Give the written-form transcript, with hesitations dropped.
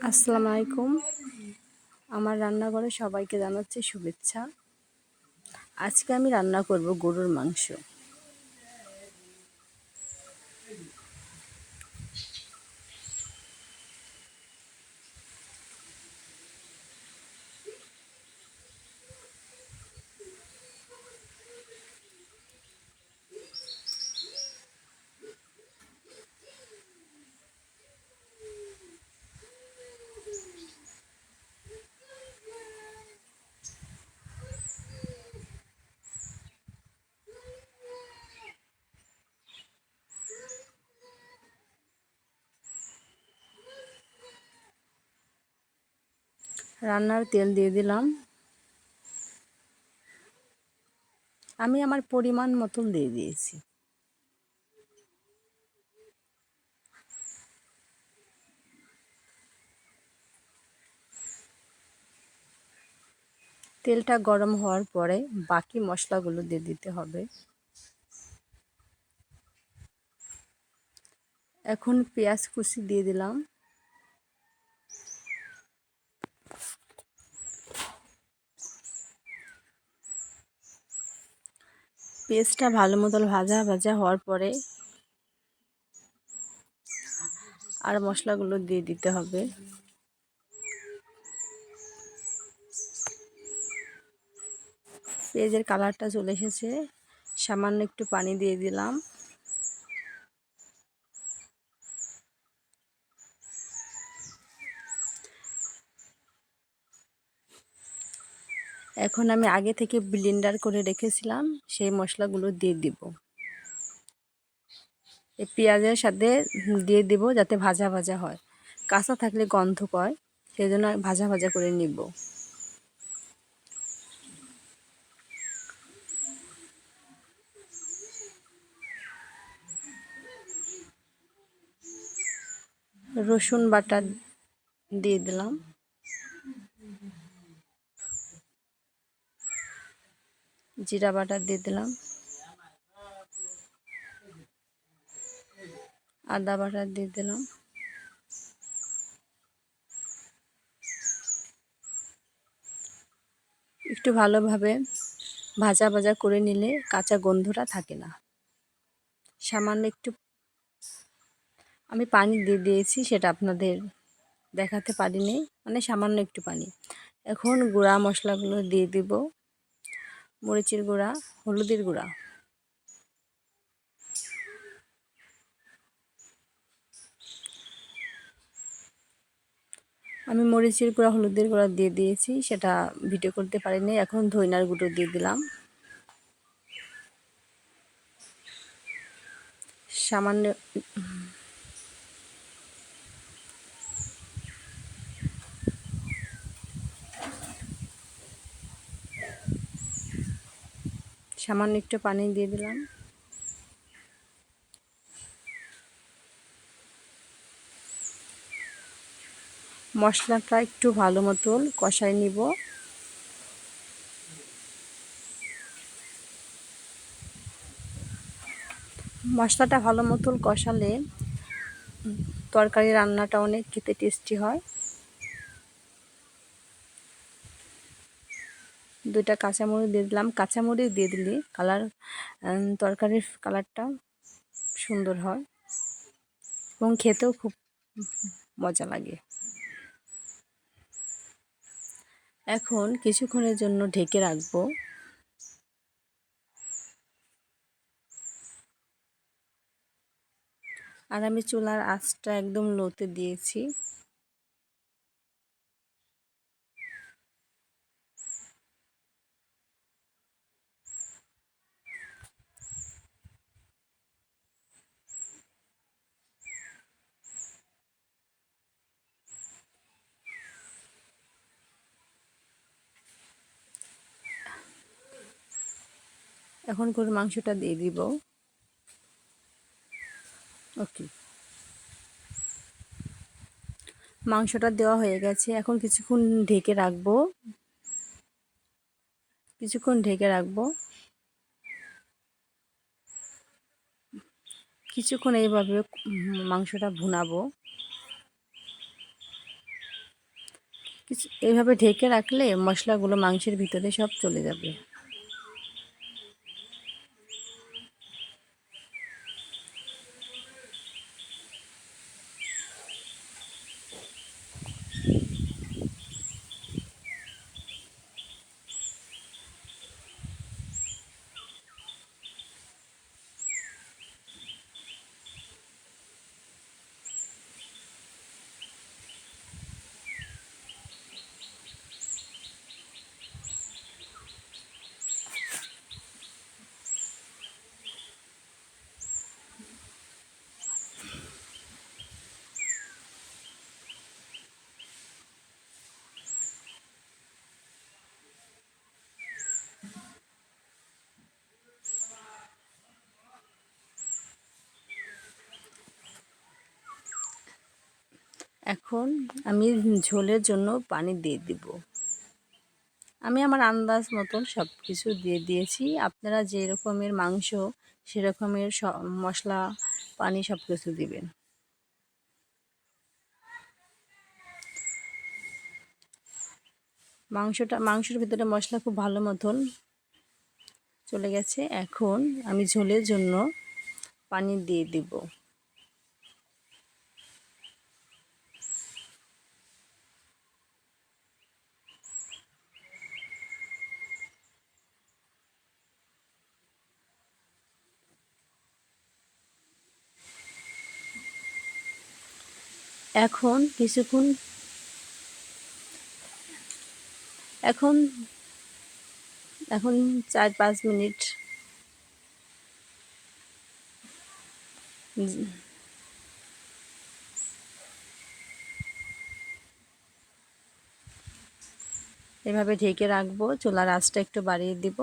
আসসালামু আলাইকুম। আমার রান্নাঘরে সবাইকে জানাচ্ছি শুভেচ্ছা। আজকে আমি রান্না করব গরুর মাংস। রান্নার তেল দিয়ে দিলাম। আমি আমার পরিমাণ মতন দিয়ে দিয়েছি। তেলটা গরম হওয়ার পরে বাকি মশলাগুলো দিয়ে দিতে হবে। এখন পেঁয়াজ কুচি দিয়ে দিলাম। পেঁয়াজটা ভালো মতন ভাজা হওয়ার পরে আর মশলাগুলো দিয়ে দিতে হবে। পেঁয়াজের কালারটা চলে এসেছে, সামান্য একটু পানি দিয়ে দিলাম। এখন আমি আগে থেকে ব্লেন্ডার করে রেখেছিলাম সেই মশলাগুলো দিয়ে দিব। এই পেঁয়াজের সাথে দিয়ে দিব যাতে ভাজা ভাজা হয়, কাঁচা থাকলে গন্ধ পায়, সেই জন্য ভাজা ভাজা করে নিব। রসুন বাটা দিয়ে দিলাম, জিরা বাটা দিয়ে দিলাম, আদা বাটা দিয়ে দিলাম। একটু ভালোভাবে ভাজা ভাজা করে নিলে কাঁচা গন্ধটা থাকে না। সামান্য একটু আমি পানি দিয়ে দিয়েছি, সেটা আপনাদের দেখাতে পারিনি, মানে সামান্য একটু পানি। এখন গুঁড়া মশলাগুলো দিয়ে দিব। মরিচের গুঁড়া, হলুদের গুঁড়া, আমি মরিচের গুঁড়া হলুদের গুঁড়া দিয়ে দিয়েছি, সেটা ভিডিও করতে পারিনি। এখন ধনিয়ার গুঁড়ো দিয়ে দিলাম, সামান্য সামান্য একটু পানি দিয়ে দিলাম। মশলাটা একটু ভালো মতন কষাই নিব। মশলাটা ভালো মতন কষালে তরকারি রান্নাটা অনেক খেতে টেস্টি হয়। দুইটা কাঁচামরিচ দিয়ে দিলাম। কাঁচামরিচ দিয়ে দিলে তরকারির কালারটা সুন্দর হয় এবং খেতেও খুব মজা লাগে। এখন কিছুক্ষণের জন্য ঢেকে রাখবো। আর আমি চুলার আঁচটা একদম লোতে দিয়েছি। এখন গরুর মাংসটা দিয়ে দিব। ওকে, মাংসটা দেওয়া হয়ে গেছে। এখন কিছুক্ষণ ঢেকে রাখবো, কিছুক্ষণ এইভাবে মাংসটা ভুনাবো। কিছু এইভাবে ঢেকে রাখলে মশলাগুলো মাংসের ভিতরে সব চলে যাবে। এখন আমি ঝোলের জন্য পানি দিয়ে দিব। আমি আমার আন্দাজ মতন সব কিছু দিয়ে দিয়েছি। আপনারা যে রকমের মাংস সেরকমের মশলা পানি সব কিছু দিবেন। মাংসের ভিতরে মশলা খুব ভালো মতন চলে গেছে। এখন আমি ঝোলের জন্য পানি দিয়ে দিব। এখন কিছুক্ষণ এখন এখন 4-5 মিনিট এভাবে ঢেকে রাখবো। চুলার আঁচটা একটু বাড়িয়ে দিব।